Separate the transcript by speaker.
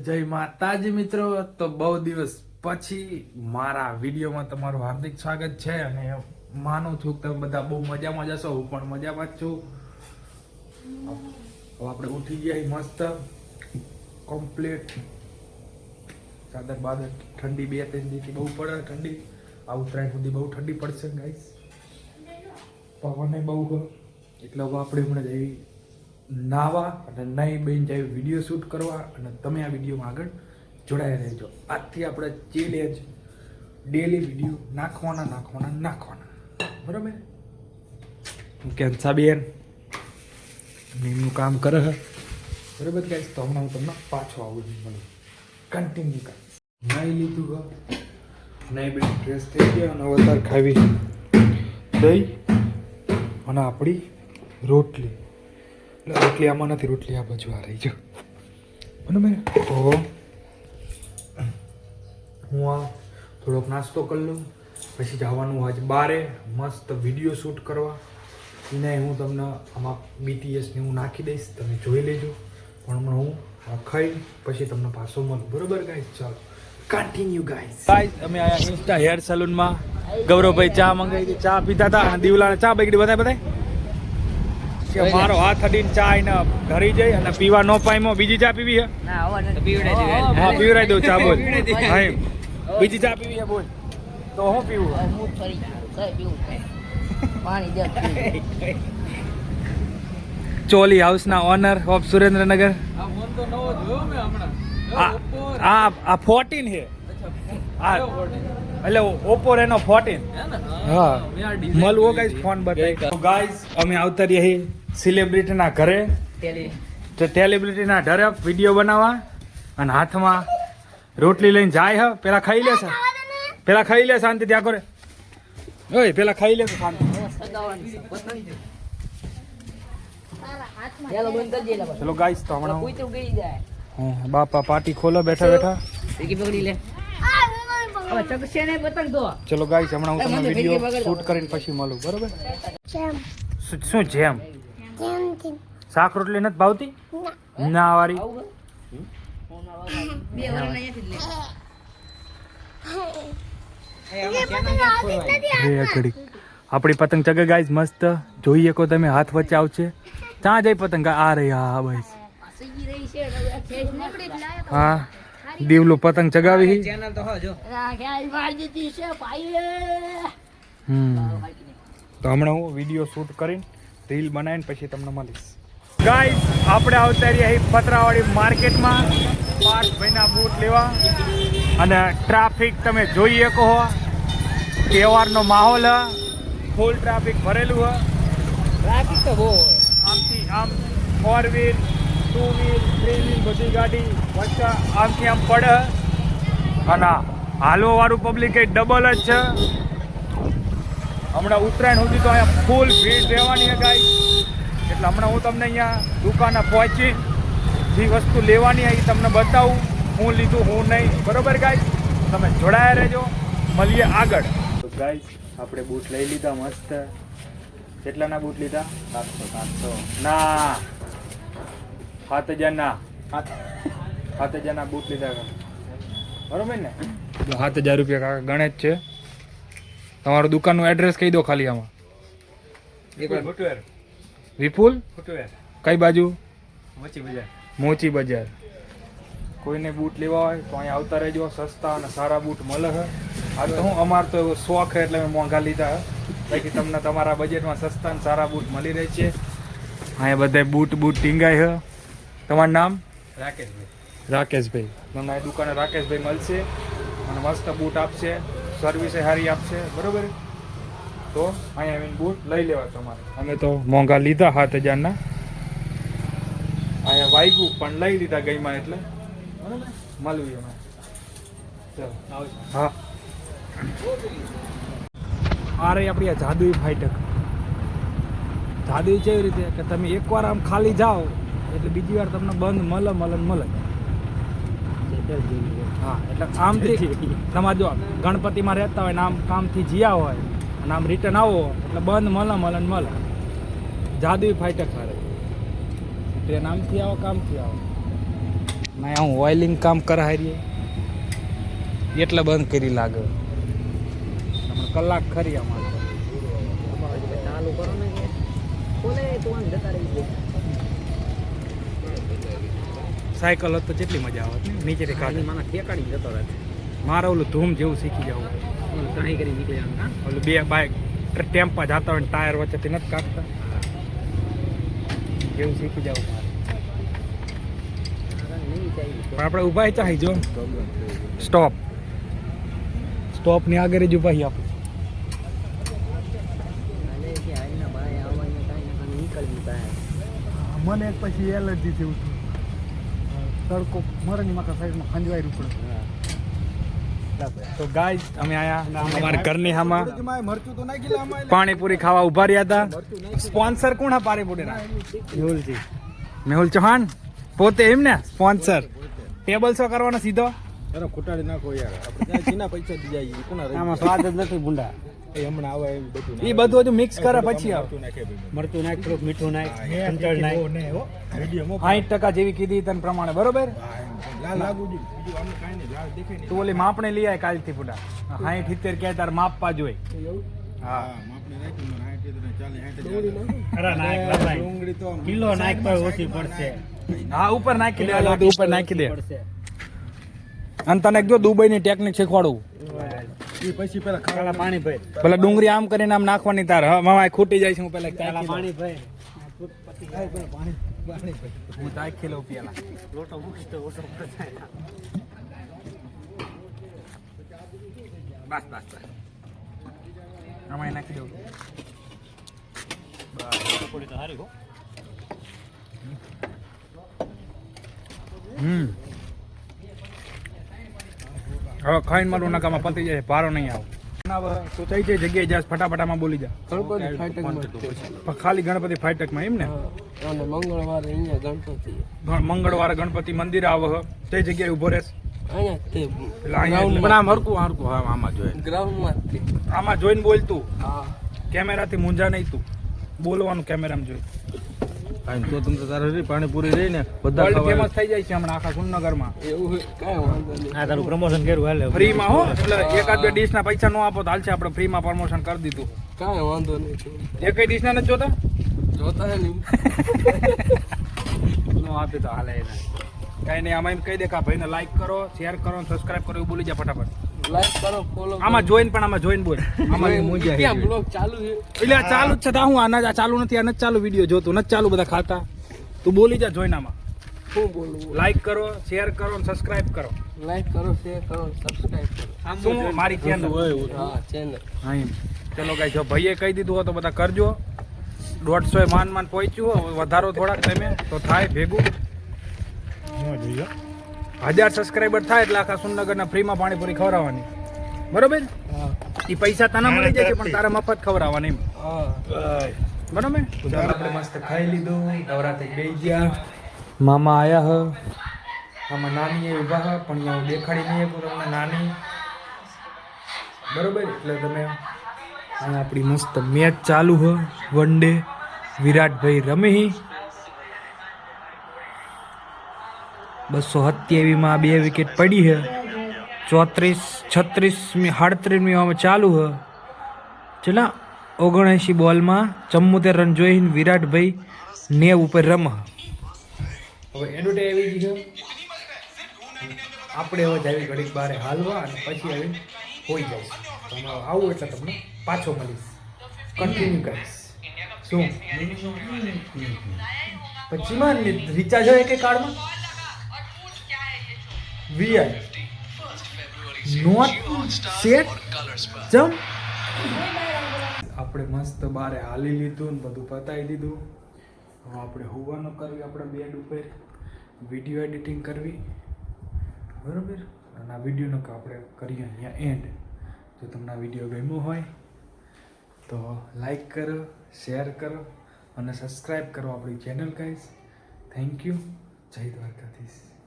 Speaker 1: જય માતાજી મિત્રો, તો બહુ દિવસ પછી મારા વિડીયોમાં તમારું હાર્દિક સ્વાગત છે અને માનું છું કે તમે બધા બહુ મજામાં જશો. હું પણ મજામાં જ છું. હવે આપણે ઉઠી ગયા મસ્ત કમ્પ્લીટ. ચાદર બાદર ઠંડી 2-3 દિવસથી બહુ પડે ઠંડી. આ ઉત્તરાયણ સુધી બહુ ઠંડી પડશે ગાઈસ. પવને બહુ એટલે હવે આપણે હમણાં જઈ નાવા અને નહીં બેન જાય વિડીયો શૂટ કરવા અને તમે આ વિડીયોમાં આગળ જોડાયા રહેજો. આજથી આપણે ચેલેન્જ ડેલી વિડીયો નાખવાના બરાબર. કેન્સાબેન એમનું કામ કરે બરાબર ગાઈસ. તો હમણાં હું તમને પાછો આવું છું કન્ટિન્યુ કરીશ. નહીં લીધું નહીં બેન ડ્રેસ થઈ ગયો અને વધારે ખાવી દહીં અને આપણી રોટલી. રોટલી આમાં નથી, રોટલી આ બાજુ આ રહી જો બરાબર. તો હું આ થોડોક નાસ્તો કરી લઉં, પછી જવાનું આજે બારે મસ્ત વિડીયો શૂટ કરવા. એને હું તમને આમાં BTSને હું નાખી દઈશ, તમે જોઈ લેજો. પણ હમણાં હું ખાઈ પછી તમને પાછો મળું બરાબર ગાઈસ. ચાલો કન્ટિન્યુ ગાઈસ. અમે આયા ઇન્સ્ટા હેર સલૂનમાં. ગૌરવભાઈ ચા મંગાવી હતી, ચા પીતા હતા અને દીવલાને ચા બગડી બતાય કે મારો હાથ અડીને ચા એને ધરી જાય અને પીવા ન પામ્યો. બીજી ચા પીવી હે? હા પીવરાઈ દઉં ચા. બોલ બીજી ચા પીવી હે? બોલ તો હું પીવું? ચોલી હાઉસના ઓનર ઓફ સુરેન્દ્રનગર. આ 14 છે એટલે ઓપ્પો રેનો 14. હા મળવો ગાઈસ, ફોન બતાવી. તો ગાઈસ અમે આવતા રહી સેલિબ્રિટીના ઘરે, સેલિબ્રિટીના ઘરે વિડીયો બનાવવા અને હાથમાં રોટલી લઈને જાય. હે પેલા ખાઈ લે છે, પેલા ખાઈ લે શાંતિ ત્યાં કરે. ઓય પેલા ખાઈ લે શાંતિ. ચલો ગાઈસ તો હમણાં બાપા પાર્ટી ખોલો બેઠા બેઠા. ચલો ગાઈસ હમણાં હું તમને વિડીયો શૂટ કરીને પછી મળું બરોબર. શું જેમ શાક રોટલી નથી ભાવતી? ના વારી આપણી પતંગ ચગે ગાઈસ મસ્ત જોઈએ કો તમે. હાથ વચ્ચે આવશે ત્યાં જઈ પતંગ આ રહી. હા ભાઈ હા દીવલો પતંગ ચગાવી. તો હમણાં હું વિડીયો શૂટ કરીને રીલ બનાવીને પછી તમને મળીશ. ગાઈસ આપણે આવતા રહ્યા પતરાવાળી માર્કેટમાં પાર્થભાઈના બૂટ લેવા અને ટ્રાફિક તમે જોઈ શકો હો. તહેવારનો માહોલ હ, ફૂલ ટ્રાફિક ભરેલું હ. ટ્રાફિક તો બહુ આમથી આમ 4 વ્હીલ 2 વ્હીલ 3 વ્હીલ બધી ગાડી વચ્ચે આમથી આમ પડે અને હાલવાવાળું પબ્લિક એ ડબલ જ છે. હમણાં ઉત્તરાયણ સુધી તો અહીંયા ફૂલ ભીડ રહેવાની ગાય. એટલે હમણાં હું તમને અહીંયા દુકાને પહોંચી જે વસ્તુ લેવાની એ તમને બતાવું, હું લીધું હું નહીં બરોબર ગાય. તમે જોડાયા રહેજો, મળીએ આગળ. તો ગાય આપણે બૂટ લઈ લીધા મસ્ત. કેટલાના બૂટ લીધા? 700 ના 7000 ના 7000 ના બૂટ લીધા બરોબર ને. 7000 રૂપિયા કાકા ગણે જ છે. તમારું દુકાનનું એડ્રેસ કહી દો ખાલી આમાં. વિપુલ કઈ બાજુ? મોચી બજાર. કોઈને બૂટ લેવા હોય તો અહીંયા આવતા રહેજો. સસ્તા અને સારા બૂટ મળે છે. આ તો હું અમાર તો એવો શોખ છે એટલે મેં મોંઘા લીધા હે. બાકી તમને તમારા બજેટમાં સસ્તા અને સારા બૂટ મળી રહે છે. અહીંયા બધા બૂટ ટીંગાય છે. તમારું નામ? રાકેશભાઈ. તમને આ દુકાને રાકેશભાઈ મળશે અને મસ્ત બૂટ આપશે, સર્વિસે સારી આપશે બરોબર. તો અહીંયા આવીને બૂટ લઈ લેવા તમારે. અમે તો મોંઘા લીધા 7000 ના. અહીંયા વાગ્યું પણ લઈ લીધા ગઈમાં એટલે બરોબર. મળવી એમાં. ચાલો હા. આ રહી આપણી આ જાદુઈ ફાઈટક. જાદુઈ કેવી રીતે કે તમે એકવાર આમ ખાલી જાઓ એટલે બીજી વાર તમને બંધ મળે. હા એટલે આમથી તમારે જો ગણપતિમાં રહેતા હોય ને આમ કામથી જીયા હોય અને આમ રિટર્ન આવો એટલે બંધ મળે. જાદુઈ ફાઈટક હારે ટ્રેન આમથી આવો કામથી આવો. ના હું ઓઇલિંગ કામ કરાવી એટલે બંધ કરી લાગે કલાક ખરી અમારે
Speaker 2: ચાલુ કરો ને બોલે તો આમ જતા રહી
Speaker 1: સાયકલ હોત તો કેટલી મજા આવત નીચે કાઢી
Speaker 2: મને ઠેકાડી જતો રહે
Speaker 1: મારે ઓલું ધૂમ જેવું શીખી જવું
Speaker 2: ટ્રાય કરી નીકળી જવાનું
Speaker 1: ઓલું બે બાઇક ટેમ્પા જતા હોય ટાયર વચ્ચેથી નથી કાઢતા એવું શીખી જવું મારે પણ આપણે ઊભા ચાહી જો સ્ટોપની આગળ જ ઊભા આપણે મને એક પછી એલર્જી જેવું થયું તડકો મરની માથા સાઈડમાં ખંજવાઈ પડે તો ગાઈસ અમે આયા અમારા ઘરની હામાં પાણીપુરી ખાવા ઉભા રહ્યા હતા સ્પોન્સર કોણ હા પાણીપુરીના મેહુલ ચૌહાણ પોતે એમ ને સ્પોન્સર ટેબલ શો કરવાનો સીધો
Speaker 3: ખોટાડી નાખો યાર આપણે ચીના પૈસા દીજાઈ
Speaker 2: આમાં સ્વાદ જ નથી ભૂંડા
Speaker 3: એ હમણાં આવે એમ બધું
Speaker 1: એ બધું હજુ મિક્સ કરે પછી આવે
Speaker 2: મરચું નાખ થોડુંક મીઠું નાખ સંચળ નાખ
Speaker 1: 60% જેવી કીધી તને પ્રમાણે બરોબર
Speaker 3: લાલ લાગુ દી બીજું આમ કાઈ નહીં લાલ દેખાય
Speaker 1: તું ઓલી માપણે લઈ આય કાલથી ફૂટા 60 70 કે તાર માપવા જોઈએ
Speaker 3: હા માપને નાખી મને 60
Speaker 2: નાખ
Speaker 3: ડુંગળી તો
Speaker 2: કિલો નાખ પર ઓછી પડશે
Speaker 1: હા ઉપર નાખી દે ઉપર નાખી દે અને તને જો દુબઈની ટેકનિક શીખવાડું
Speaker 3: એ પછી પેલા
Speaker 2: પેલા પાણી ભર
Speaker 1: પેલા ડુંગળી આમ કરીને આમ નાખવાની તાર મામા ખૂટી જાય છે હું પેલા
Speaker 2: પેલા પાણી ભર
Speaker 1: હું તાકી લઉં પેલા
Speaker 2: લોટો મૂકી તો ઓછો થાય
Speaker 1: બસ આમાં નાખી દઉં
Speaker 2: પડી તો હારી હો
Speaker 1: હવે ખાઈને મારું નકામાં પતી જાય ભારો નહીં આવે તો થઈ જાય જગ્યાએ જાસ ફટાફટામાં બોલી જા ખાલી ગણપતિ ફાઈટકમાં એમ ને
Speaker 2: અને મંગળવારે અહીંયા ગણપતિ
Speaker 1: મંગળવારે ગણપતિ મંદિર આવે તે જગ્યાએ ઉભો રહેશે
Speaker 3: આમ હરકું આમાં જોઈએ
Speaker 1: આમાં જોઈને બોલતું
Speaker 2: હા
Speaker 1: કેમેરાથી મૂંઝા નહીં તું બોલવાનું કેમેરામાં જોઈ
Speaker 3: તો તમને તારે પાણીપુરી રહી ને
Speaker 1: વર્લ્ડ ફેમસ થઈ જાય છે હમણાં આખા સુરનગરમાં
Speaker 2: એવું કાંઈ વાંધો નહીં આ તારું પ્રમોશન કર્યું હાલે
Speaker 1: ફ્રીમાં હો એટલે એકાદ બે ડીશના પૈસા નો આપો તો હાલશે આપણે ફ્રીમાં પ્રમોશન કરી દીધું
Speaker 2: કાંઈ વાંધો નહીં
Speaker 1: એ કઈ ડીશના નથી જોતા
Speaker 2: જોતા હે ને
Speaker 1: નો આપે તો હાલે કઈ નહીં આમાં એમ કહી દે કે ભાઈને લાઈક કરો શેર કરો સબસ્ક્રાઇબ કરો એવું બોલી જા ફટાફટ
Speaker 2: લાઈક કરો ફોલો
Speaker 1: આમાં જોઈન બોલ આમાં
Speaker 2: ક્યાં બ્લોગ ચાલુ છે
Speaker 1: એટલે આ ચાલુ જ છે તો હું આ ચાલુ નથી આ નથી ચાલુ વિડીયો જોતું નથી ચાલુ બધા ખાતા તું બોલી જા જોઈન આમાં
Speaker 2: શું બોલવું
Speaker 1: લાઈક કરો શેર કરો સબસ્ક્રાઇબ કરો
Speaker 2: લાઈક કરો શેર કરો સબસ્ક્રાઇબ કરો
Speaker 1: શું મારી ચેનલ
Speaker 2: હા ચેનલ
Speaker 1: હા એમ ચલો ગાઈસ જો ભાઈએ કહી દીધું હોય તો બધા કરજો 150 માન પહોંચ્યું વધારો થોડાક તમે તો થાય ભેગું 1000 સબસ્ક્રાઇબર થાય એટલે આખા સુરનગરના ફ્રીમાં પાણીપુરી ખવડાવવાની બરોબર એ પૈસા તને મળી જાય છે પણ તારે મફત ખવડાવવાની એમ બરોબર આપણે મસ્ત ખાઈ લીધું નવરાત્રી બેસી ગયા મામા આયા હ આમાં નાની એ ઊભા હ પણ હું દેખાડી નહીં શકું તમને નાની બરોબર એટલે તમે અહીંયા આપણી મસ્ત મેચ ચાલુ હ વન ડે વિરાટભાઈ રમી 227 2 વિકેટ પડી છે 37 ચાલુ હ ચલા 79 બોલમાં 74 રન જોઈને વિરાટભાઈ 90 ઉપર રમ હવે એડવર્ટાઈઝ આવી ગઈ છે આપણે હવે જાવી ઘડીક બારે હાલવા અને પછી આવી હોઈ જાય તમે આવું એટલે તમને પાછો મળીશ કન્ટિન્યુ કરીશ શું પછીમાં રિચાર્જ હોય કે કાર્ડમાં વીઆઈ નોટ સેટ જમ આપણે મસ્ત બારે હાલી લીધું ને બધું પતાવી દીધું હવે આપણે હોવાનું કરવી આપણે બેડ ઉપર વિડીયો એડિટિંગ કરવી બરાબર અને આ વિડીયોનો આપણે કરીએ અહીંયા એન્ડ જો તમને આ વિડીયો ગમ્યો હોય તો લાઈક કરો શેર કરો અને સબસ્ક્રાઈબ કરો આપણી ચેનલ ગાઈસ થેન્ક યુ જય દ્વારકાધીશ